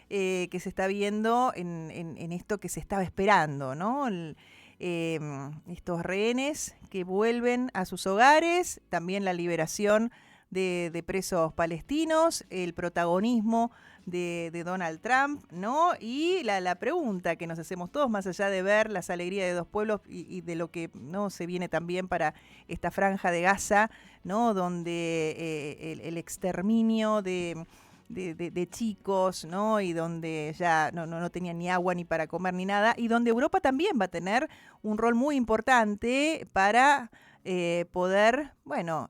que se está viendo en esto que se estaba esperando, ¿no? Estos rehenes que vuelven a sus hogares, también la liberación de presos palestinos, el protagonismo de Donald Trump, ¿no? Y la pregunta que nos hacemos todos, más allá de ver las alegrías de dos pueblos y de lo que no se viene también para esta franja de Gaza, ¿no? Donde el exterminio de chicos, ¿no? Y donde ya no tenían ni agua ni para comer ni nada, y donde Europa también va a tener un rol muy importante para poder, bueno,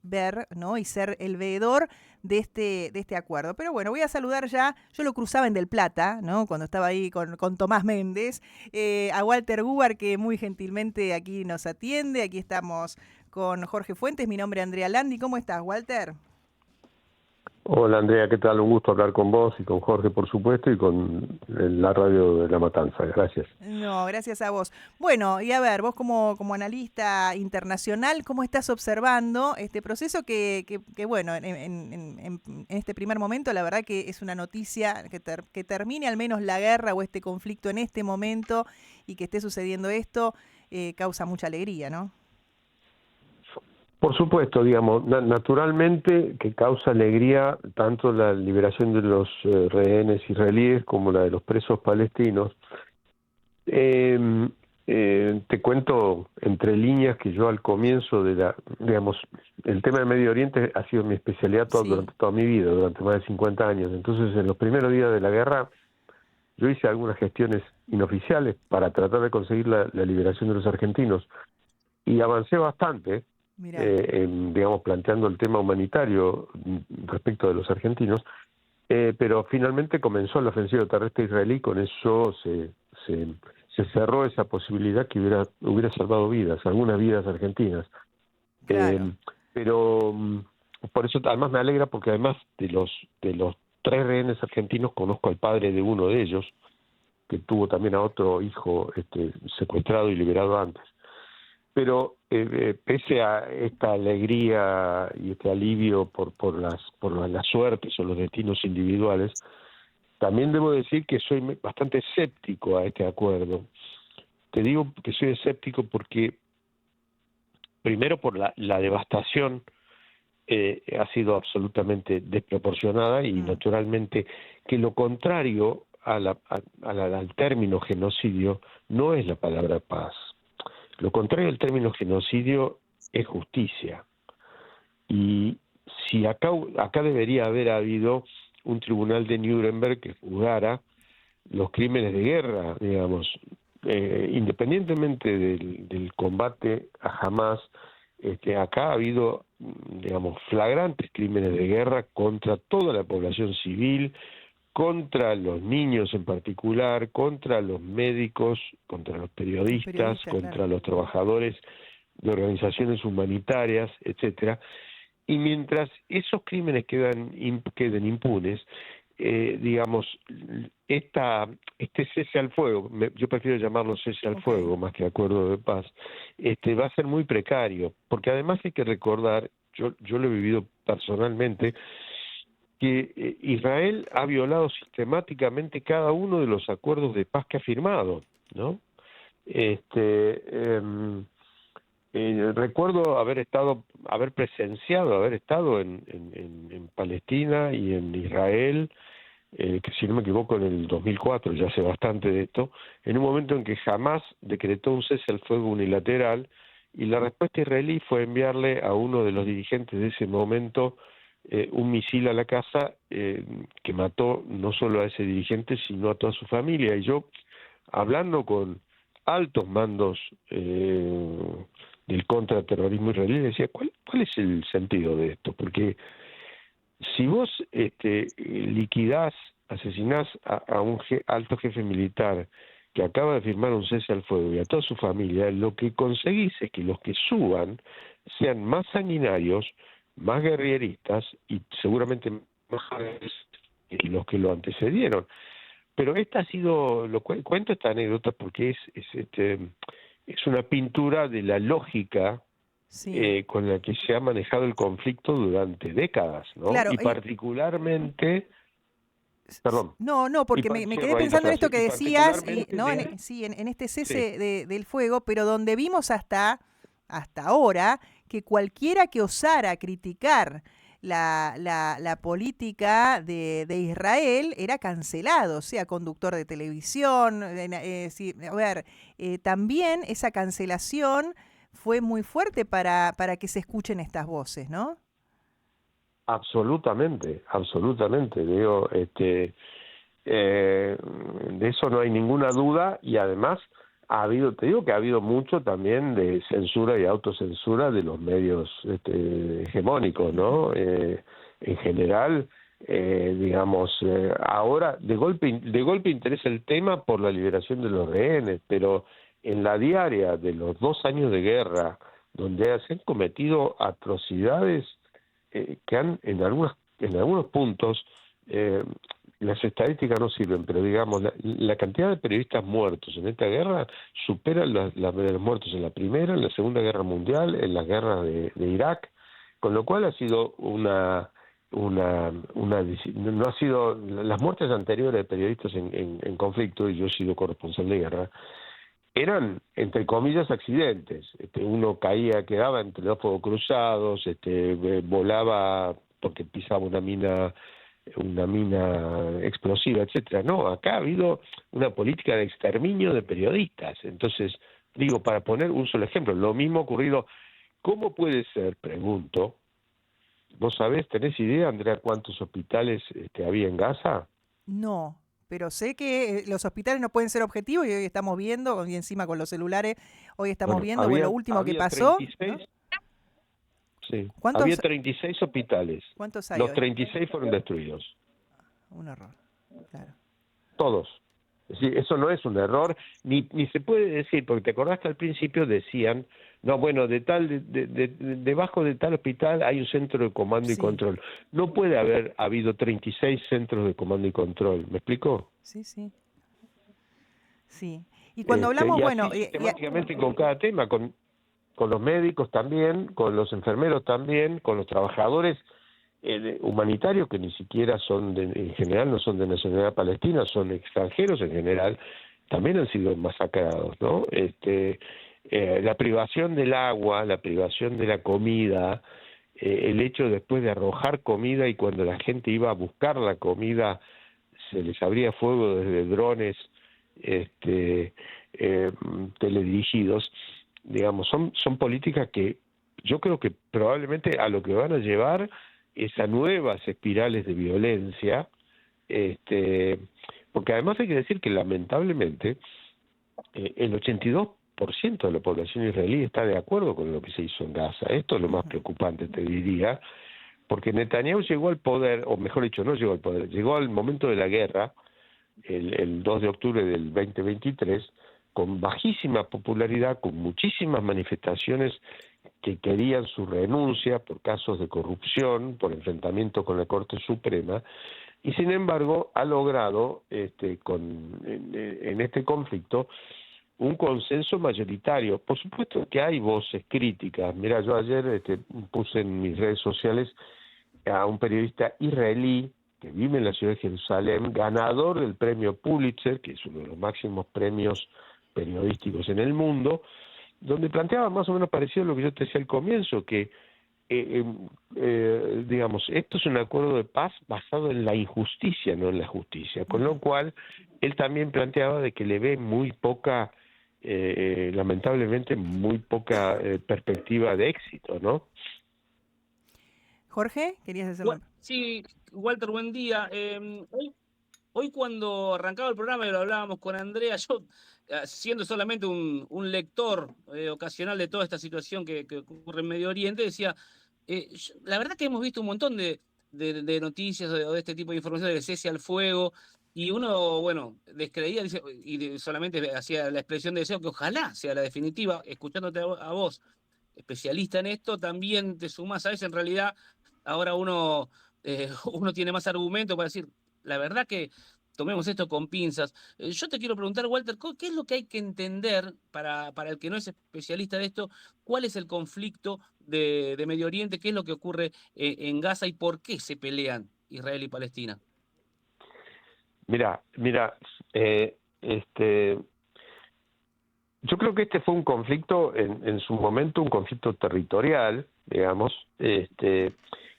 ver, ¿no? Y ser el veedor de este acuerdo. Pero bueno, voy a saludar ya, yo lo cruzaba en Del Plata, ¿no? Cuando estaba ahí con Tomás Méndez, a Walter Gubar, que muy gentilmente aquí nos atiende. Aquí estamos con Jorge Fuentes, mi nombre es Andrea Landi. ¿Cómo estás, Walter? Hola Andrea, ¿qué tal? Un gusto hablar con vos y con Jorge, por supuesto, y con la radio de La Matanza. Gracias. No, gracias a vos. Bueno, y a ver, vos como analista internacional, ¿cómo estás observando este proceso que bueno, en este primer momento, la verdad que es una noticia que termine al menos la guerra o este conflicto en este momento y que esté sucediendo esto, causa mucha alegría, ¿no? Por supuesto, digamos, naturalmente que causa alegría tanto la liberación de los rehenes israelíes como la de los presos palestinos. Eh, Te cuento entre líneas que yo al comienzo digamos, el tema de Medio Oriente ha sido mi especialidad Sí, durante toda mi vida, durante más de 50 años. Entonces, en los primeros días de la guerra, yo hice algunas gestiones inoficiales para tratar de conseguir la liberación de los argentinos y avancé bastante, mira, digamos, planteando el tema humanitario respecto de los argentinos, pero finalmente comenzó la ofensiva terrestre israelí, con eso se, se cerró esa posibilidad que hubiera salvado vidas, algunas vidas argentinas. claro. Eh, pero por eso además me alegra, porque además de los tres rehenes argentinos conozco al padre de uno de ellos, que tuvo también a otro hijo secuestrado y liberado antes. Pero pese a esta alegría y este alivio por las suertes o los destinos individuales, también debo decir que soy bastante escéptico a este acuerdo. Te digo que soy escéptico porque, primero, por la devastación ha sido absolutamente desproporcionada, y Mm, naturalmente que lo contrario al término genocidio no es la palabra paz. Lo contrario al término genocidio es justicia. Y si acá debería haber habido un tribunal de Nuremberg que juzgara los crímenes de guerra, digamos, independientemente del combate a Hamás, acá ha habido, digamos, flagrantes crímenes de guerra contra toda la población civil, contra los niños en particular, contra los médicos, contra los los periodistas, periodistas, claro. contra los trabajadores de organizaciones humanitarias, etcétera. Y mientras esos crímenes queden impunes, digamos, este cese al fuego, yo prefiero llamarlo cese al Ok. fuego más que acuerdo de paz, va a ser muy precario, porque además hay que recordar, yo lo he vivido personalmente, que Israel ha violado sistemáticamente cada uno de los acuerdos de paz que ha firmado, ¿no? Este, em, Recuerdo haber estado en Palestina y en Israel, que si no me equivoco en el 2004, ya hace bastante de esto, en un momento en que jamás decretó un cese al fuego unilateral, y la respuesta israelí fue enviarle a uno de los dirigentes de ese momento un misil a la casa, que mató no solo a ese dirigente, sino a toda su familia. Y yo, hablando con altos mandos del contraterrorismo israelí, decía, ¿cuál es el sentido de esto? Porque si vos liquidás, asesinás a un alto jefe militar que acaba de firmar un cese al fuego, y a toda su familia, lo que conseguís es que los que suban sean más sanguinarios, más guerrieristas y seguramente más que los que lo antecedieron. Pero esta ha sido, cuento esta anécdota porque es una pintura de la lógica Sí. con la que se ha manejado el conflicto durante décadas, ¿no? Claro, Y particularmente, Perdón. No, no, Y porque me quedé pensando en esto que y decías, particularmente ¿no? de... Sí, en este Sí, cese del fuego, pero donde vimos hasta ahora que cualquiera que osara criticar la política de Israel era cancelado, sea conductor de televisión. Sí, a ver, también esa cancelación fue muy fuerte para que se escuchen estas voces, ¿no? absolutamente, absolutamente. Digo, de eso no hay ninguna duda y además ha habido, te digo que ha habido mucho también de censura y autocensura de los medios hegemónicos, ¿no? En general, digamos, ahora de golpe interesa el tema por la liberación de los rehenes, pero en la diaria de los 2 años de guerra, donde se han cometido atrocidades que han en algunos puntos las estadísticas no sirven, pero digamos, la cantidad de periodistas muertos en esta guerra supera la de los muertos en la Primera, en la Segunda Guerra Mundial, en las guerras de Irak, con lo cual ha sido no ha sido, las muertes anteriores de periodistas en conflicto, y yo he sido corresponsal de guerra, eran, entre comillas, accidentes. Uno caía, quedaba entre dos fuegos cruzados, volaba porque pisaba una mina explosiva, etcétera. No, acá ha habido una política de exterminio de periodistas. Entonces, digo, para poner un solo ejemplo, lo mismo ha ocurrido. ¿Cómo puede ser, pregunto, vos sabés, tenés idea, Andrea, cuántos hospitales había en Gaza? No, pero sé que los hospitales no pueden ser objetivos y hoy estamos viendo, y encima con los celulares, hoy estamos Bueno, viendo, lo último que había pasó, ¿no? 36, sí, había ¿Cuántos, 36 hospitales. cuántos hay Los hoy? 36 fueron destruidos. Un horror, claro. Todos. Es decir, eso no es un error, ni se puede decir, porque te acordaste al principio decían, no, bueno, debajo de tal hospital hay un centro de comando y Sí, control. No puede haber habido 36 centros de comando y control, ¿me explico? sí, sí, sí. Y cuando hablamos, Y bueno, así sistemáticamente con cada tema, con los médicos también, con los enfermeros también, con los trabajadores humanitarios que ni siquiera en general no son de nacionalidad palestina, son extranjeros en general, también han sido masacrados, ¿no? La privación del agua, la privación de la comida, el hecho después de arrojar comida y cuando la gente iba a buscar la comida se les abría fuego desde drones este, eh, teledirigidos, digamos, son políticas que yo creo que probablemente a lo que van a llevar es a nuevas espirales de violencia, este, porque además hay que decir que lamentablemente el 82% de la población israelí está de acuerdo con lo que se hizo en Gaza. Esto es lo más preocupante, te diría, porque Netanyahu llegó al poder, o mejor dicho, no llegó al poder, llegó al momento de la guerra, el 2 de octubre del 2023, con bajísima popularidad, con muchísimas manifestaciones que querían su renuncia por casos de corrupción, por enfrentamiento con la Corte Suprema, y sin embargo ha logrado en este conflicto un consenso mayoritario. Por supuesto que hay voces críticas. Mira, yo ayer puse en mis redes sociales a un periodista israelí que vive en la ciudad de Jerusalén, ganador del premio Pulitzer, que es uno de los máximos premios periodísticos en el mundo, donde planteaba más o menos parecido a lo que yo te decía al comienzo, que digamos, esto es un acuerdo de paz basado en la injusticia, no en la justicia, con lo cual él también planteaba de que le ve muy poca, lamentablemente muy poca perspectiva de éxito, ¿no? Jorge, ¿querías hacer una? Sí, Walter, buen día. Hoy cuando arrancaba el programa y lo hablábamos con Andrea, yo, siendo solamente un lector ocasional de toda esta situación que ocurre en Medio Oriente, decía, la verdad que hemos visto un montón de noticias o de este tipo de información de cese al fuego, y uno, bueno, descreía solamente hacía la expresión de deseo que ojalá sea la definitiva. Escuchándote a vos, especialista en esto, también te sumás a eso. En realidad, ahora uno tiene más argumentos para decir, la verdad que tomemos esto con pinzas. Yo te quiero preguntar, Walter, ¿qué es lo que hay que entender para el que no es especialista de esto? ¿Cuál es el conflicto de Medio Oriente? ¿Qué es lo que ocurre en Gaza y por qué se pelean Israel y Palestina? Mira, yo creo que este fue un conflicto, en su momento, un conflicto territorial, digamos, que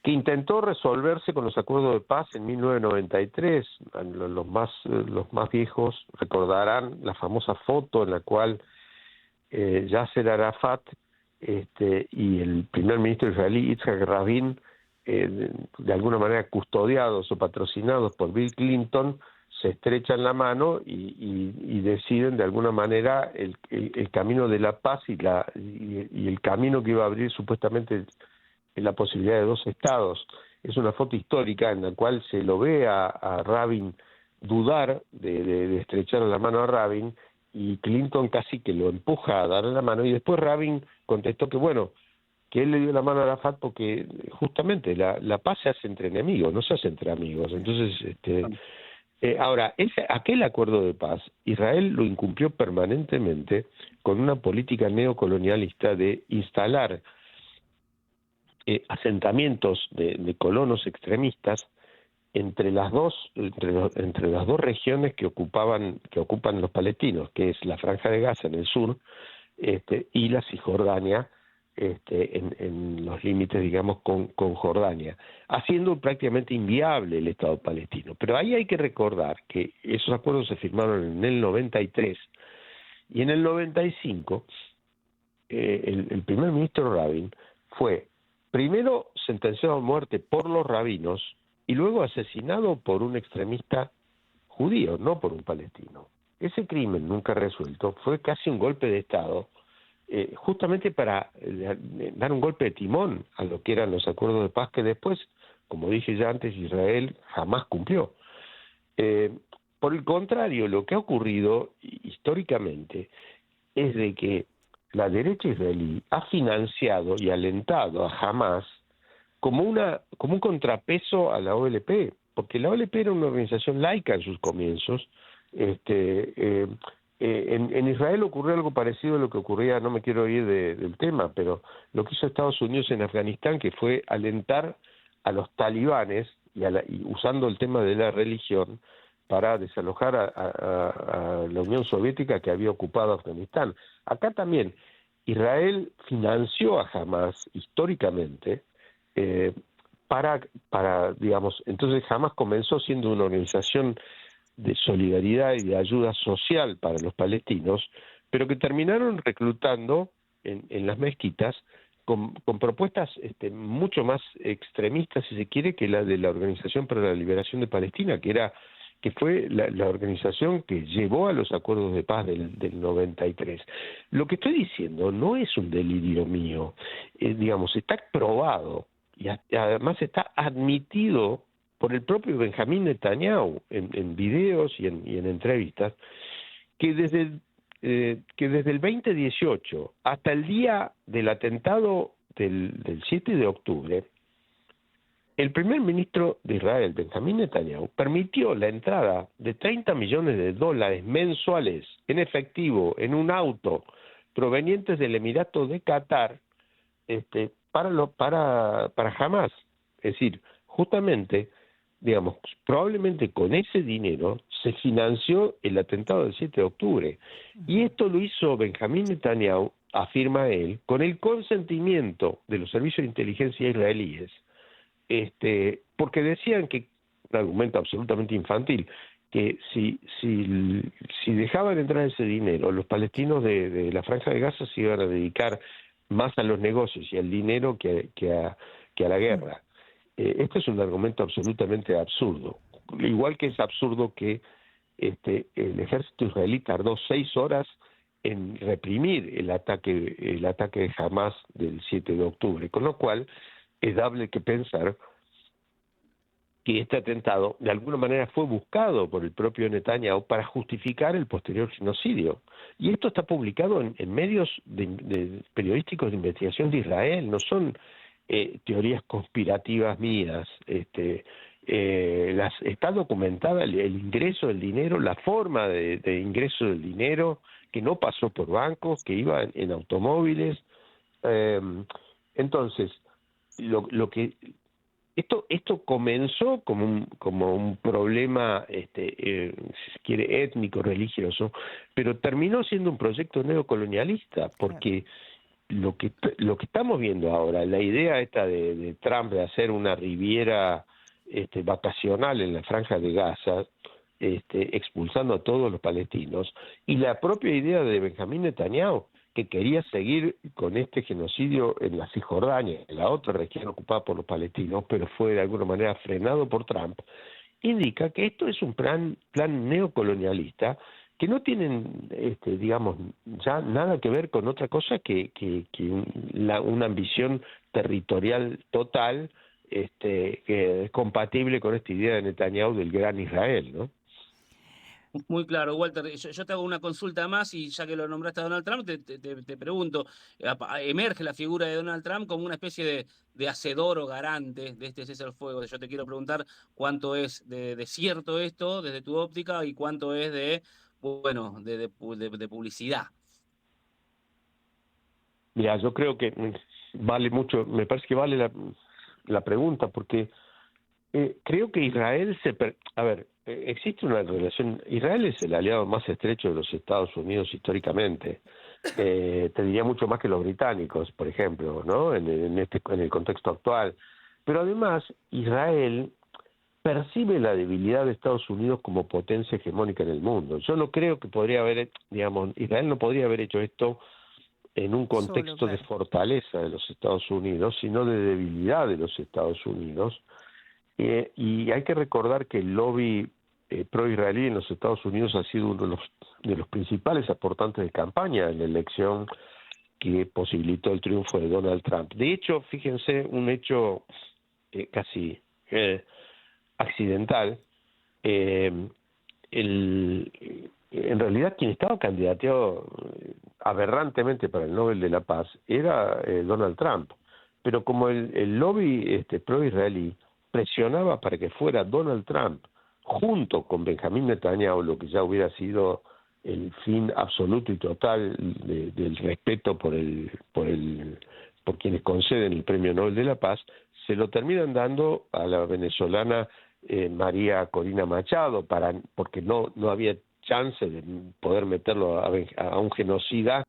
intentó resolverse con los acuerdos de paz en 1993. Los más viejos recordarán la famosa foto en la cual Yasser Arafat y el primer ministro israelí Yitzhak Rabin, de alguna manera custodiados o patrocinados por Bill Clinton, se estrechan la mano y deciden de alguna manera el camino de la paz y el camino que iba a abrir supuestamente la posibilidad de 2 estados. Es una foto histórica en la cual se lo ve a Rabin dudar de estrechar la mano a Rabin, y Clinton casi que lo empuja a darle la mano, y después Rabin contestó que bueno, que él le dio la mano a Arafat porque justamente la paz se hace entre enemigos, no se hace entre amigos. Entonces, ahora, aquel acuerdo de paz, Israel lo incumplió permanentemente con una política neocolonialista de instalar asentamientos de colonos extremistas entre las dos regiones que ocupan los palestinos, que es la Franja de Gaza en el sur, y la Cisjordania, en los límites, digamos, con Jordania, haciendo prácticamente inviable el Estado palestino. Pero ahí hay que recordar que esos acuerdos se firmaron en el 93, y en el 95 el primer ministro Rabin fue primero sentenciado a muerte por los rabinos y luego asesinado por un extremista judío, no por un palestino. Ese crimen nunca resuelto fue casi un golpe de Estado, justamente para dar un golpe de timón a lo que eran los acuerdos de paz que después, como dije ya antes, Israel jamás cumplió. Por el contrario, lo que ha ocurrido históricamente es de que la derecha israelí ha financiado y alentado a Hamás como un contrapeso a la OLP, porque la OLP era una organización laica en sus comienzos. En Israel ocurrió algo parecido a lo que ocurría, no me quiero ir del tema, pero lo que hizo Estados Unidos en Afganistán, que fue alentar a los talibanes y usando el tema de la religión para desalojar a la Unión Soviética que había ocupado Afganistán. Acá también Israel financió a Hamás históricamente para digamos, entonces Hamás comenzó siendo una organización de solidaridad y de ayuda social para los palestinos, pero que terminaron reclutando en las mezquitas con propuestas mucho más extremistas, si se quiere, que la de la Organización para la Liberación de Palestina, que fue la organización que llevó a los acuerdos de paz del 93. Lo que estoy diciendo no es un delirio mío, digamos, está probado y además está admitido por el propio Benjamín Netanyahu en videos y en entrevistas, que desde el 2018 hasta el día del atentado del 7 de octubre, el primer ministro de Israel, Benjamín Netanyahu, permitió la entrada de $30 millones mensuales en efectivo en un auto provenientes del Emirato de Qatar para Hamás. Es decir, justamente, digamos, probablemente con ese dinero se financió el atentado del 7 de octubre. Y esto lo hizo Benjamín Netanyahu, afirma él, con el consentimiento de los servicios de inteligencia israelíes, porque decían que, un argumento absolutamente infantil, que si dejaban entrar ese dinero, los palestinos de la Franja de Gaza se iban a dedicar más a los negocios y al dinero que a la guerra. Este es un argumento absolutamente absurdo, igual que es absurdo que el ejército israelí tardó 6 horas en reprimir el ataque de Hamás del 7 de octubre, con lo cual es dable que pensar que este atentado de alguna manera fue buscado por el propio Netanyahu para justificar el posterior genocidio. Y esto está publicado en medios de periodísticos de investigación de Israel, no son teorías conspirativas mías. Está documentada el ingreso del dinero, la forma de ingreso del dinero, que no pasó por bancos, que iba en automóviles. Entonces, lo que esto comenzó como un problema, si se quiere, étnico, religioso, pero terminó siendo un proyecto neocolonialista, porque lo que estamos viendo ahora, la idea esta de Trump de hacer una riviera vacacional en la Franja de Gaza, expulsando a todos los palestinos, y la propia idea de Benjamín Netanyahu, que quería seguir con este genocidio en la Cisjordania, en la otra región ocupada por los palestinos, pero fue de alguna manera frenado por Trump, indica que esto es un plan neocolonialista que no tienen, digamos, ya nada que ver con otra cosa que una ambición territorial total, que es compatible con esta idea de Netanyahu del gran Israel, ¿no? Muy claro, Walter. Yo te hago una consulta más y ya que lo nombraste a Donald Trump, te pregunto, emerge la figura de Donald Trump como una especie de hacedor o garante de este cese al fuego. Yo te quiero preguntar cuánto es de cierto esto desde tu óptica y cuánto es de publicidad. Mira, yo creo que vale mucho, me parece que vale la pregunta, porque creo que Israel existe una relación. Israel es el aliado más estrecho de los Estados Unidos históricamente. Te diría mucho más que los británicos, por ejemplo, ¿no? En el contexto actual. Pero además, Israel percibe la debilidad de Estados Unidos como potencia hegemónica en el mundo. Yo no creo que Israel no podría haber hecho esto en un contexto de fortaleza de los Estados Unidos, sino de debilidad de los Estados Unidos. Y hay que recordar que el lobby pro-israelí en los Estados Unidos ha sido uno de los principales aportantes de campaña en la elección que posibilitó el triunfo de Donald Trump. De hecho, fíjense, un hecho casi accidental, en realidad quien estaba candidateado aberrantemente para el Nobel de la Paz era Donald Trump, pero como el lobby pro-israelí presionaba para que fuera Donald Trump junto con Benjamín Netanyahu, lo que ya hubiera sido el fin absoluto y total del respeto por quienes conceden el Premio Nobel de la Paz, se lo terminan dando a la venezolana María Corina Machado, porque no había chance de poder meterlo a un genocida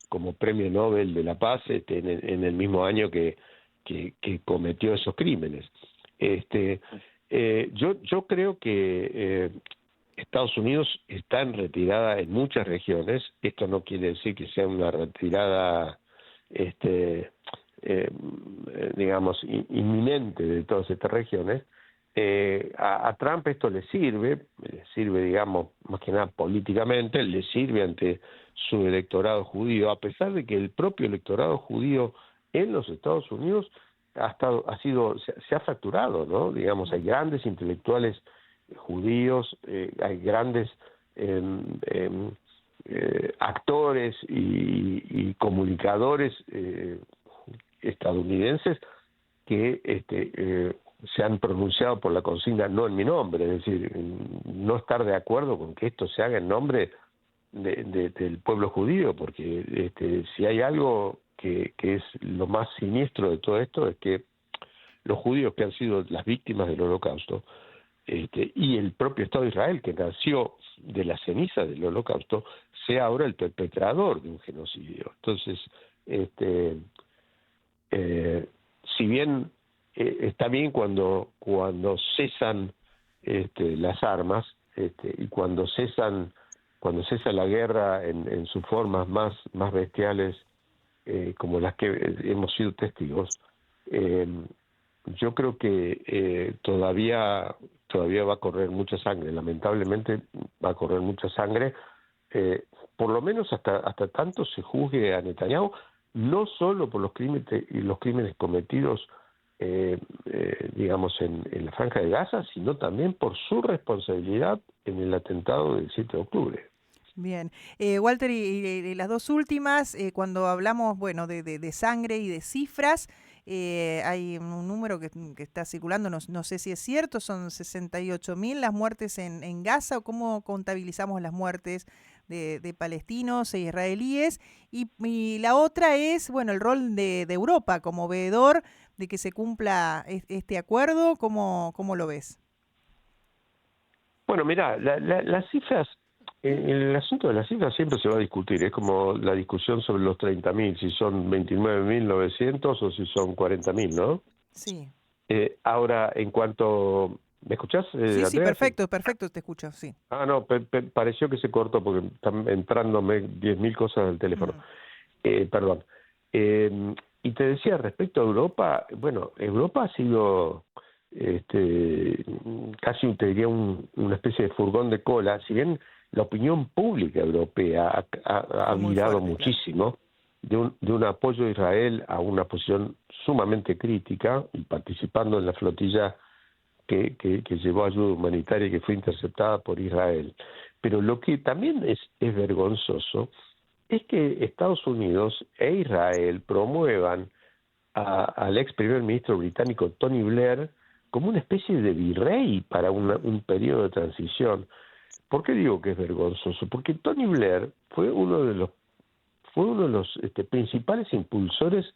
como Premio Nobel de la Paz en el mismo año que cometió esos crímenes. Yo creo que Estados Unidos está en retirada en muchas regiones. Esto no quiere decir que sea una retirada digamos inminente de todas estas regiones. A Trump esto le sirve, digamos, más que nada políticamente, le sirve ante su electorado judío, a pesar de que el propio electorado judío en los Estados Unidos se ha fracturado, ¿no? Digamos, hay grandes intelectuales judíos, hay grandes actores y comunicadores estadounidenses que se han pronunciado por la consigna "no en mi nombre", es decir, no estar de acuerdo con que esto se haga en nombre del pueblo judío, porque si hay algo que es lo más siniestro de todo esto es que los judíos que han sido las víctimas del Holocausto y el propio Estado de Israel, que nació de la ceniza del Holocausto, sea ahora el perpetrador de un genocidio. Entonces, si bien está bien cuando cesan las armas y cuando cesa la guerra en sus formas más bestiales, como las que hemos sido testigos, yo creo que todavía va a correr mucha sangre, lamentablemente va a correr mucha sangre, por lo menos hasta tanto se juzgue a Netanyahu, no solo por los crímenes cometidos digamos en la Franja de Gaza, sino también por su responsabilidad en el atentado del 7 de octubre. Bien. Walter, y las dos últimas, cuando hablamos, bueno, de sangre y de cifras, hay un número que está circulando, no sé si es cierto, son 68.000 las muertes en Gaza, o cómo contabilizamos las muertes de palestinos e israelíes, y la otra es, bueno, el rol de Europa como veedor de que se cumpla este acuerdo? ¿Cómo lo ves? Bueno, mira, las cifras, el asunto de las cifras siempre se va a discutir. Es como la discusión sobre los 30.000, si son 29.900 o si son 40.000, ¿no? Sí. Ahora, en cuanto... ¿Me escuchás, Sí, sí, Andrea? perfecto, perfecto, te escucho, sí. Ah, no, pareció que se cortó porque están entrándome 10.000 cosas del teléfono. Perdón. Y te decía, respecto a Europa, bueno, Europa ha sido casi, te diría, una especie de furgón de cola, si bien la opinión pública europea ha Muy virado fuerte, muchísimo de un apoyo a Israel a una posición sumamente crítica, y participando en la flotilla que llevó ayuda humanitaria y que fue interceptada por Israel. Pero lo que también es vergonzoso es que Estados Unidos e Israel promuevan al ex primer ministro británico Tony Blair como una especie de virrey para un periodo de transición. ¿Por qué digo que es vergonzoso? Porque Tony Blair fue uno de los principales impulsores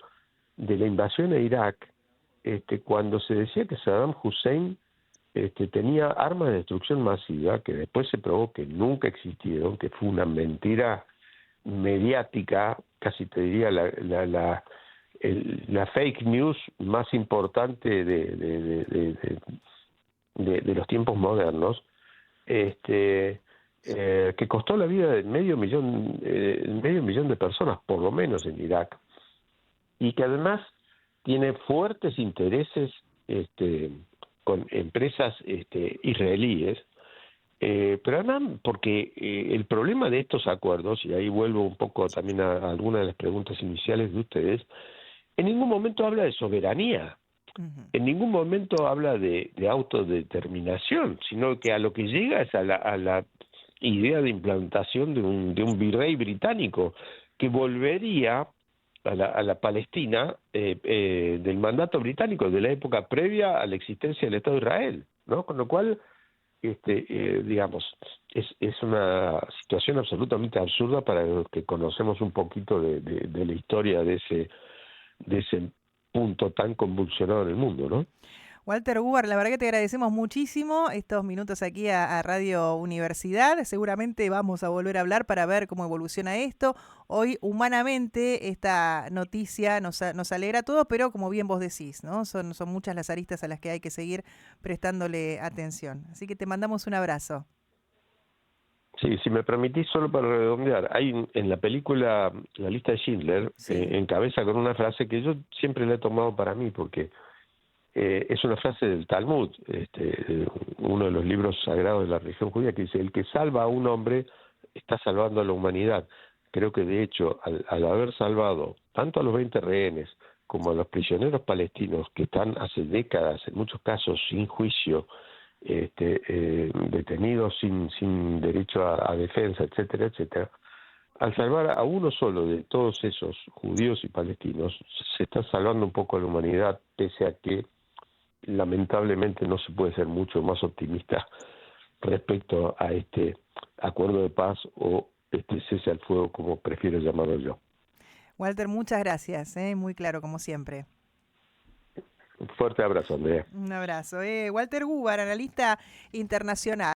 de la invasión a Irak, cuando se decía que Saddam Hussein tenía armas de destrucción masiva, que después se probó que nunca existieron, que fue una mentira mediática, casi te diría la fake news más importante de los tiempos modernos, que costó la vida de medio millón de personas, por lo menos en Irak, y que además tiene fuertes intereses con empresas israelíes, pero además porque el problema de estos acuerdos, y ahí vuelvo un poco también a algunas de las preguntas iniciales de ustedes, en ningún momento habla de soberanía, en ningún momento habla de autodeterminación, sino que a lo que llega es a la idea de implantación de un virrey británico que volvería a la Palestina del mandato británico, de la época previa a la existencia del Estado de Israel, ¿no? Con lo cual, digamos, es una situación absolutamente absurda para los que conocemos un poquito de la historia de ese punto tan convulsionado en el mundo, ¿no? Walter Huber, la verdad que te agradecemos muchísimo estos minutos aquí a Radio Universidad. Seguramente vamos a volver a hablar para ver cómo evoluciona esto. Hoy, humanamente, esta noticia nos alegra a todos, pero como bien vos decís, ¿no? Son muchas las aristas a las que hay que seguir prestándole atención. Así que te mandamos un abrazo. Sí, si me permitís, solo para redondear, hay en la película La lista de Schindler, Sí. encabeza con una frase que yo siempre la he tomado para mí, porque es una frase del Talmud, uno de los libros sagrados de la religión judía, que dice: el que salva a un hombre está salvando a la humanidad. Creo que de hecho, al haber salvado tanto a los 20 rehenes como a los prisioneros palestinos, que están hace décadas, en muchos casos sin juicio, detenidos sin derecho a defensa, etcétera, etcétera, al salvar a uno solo de todos esos judíos y palestinos, se está salvando un poco a la humanidad, pese a que lamentablemente no se puede ser mucho más optimista respecto a este acuerdo de paz o este cese al fuego, como prefiero llamarlo yo. Walter, muchas gracias, muy claro como siempre. Un fuerte abrazo, Andrea. Un abrazo. Walter Huber, analista internacional.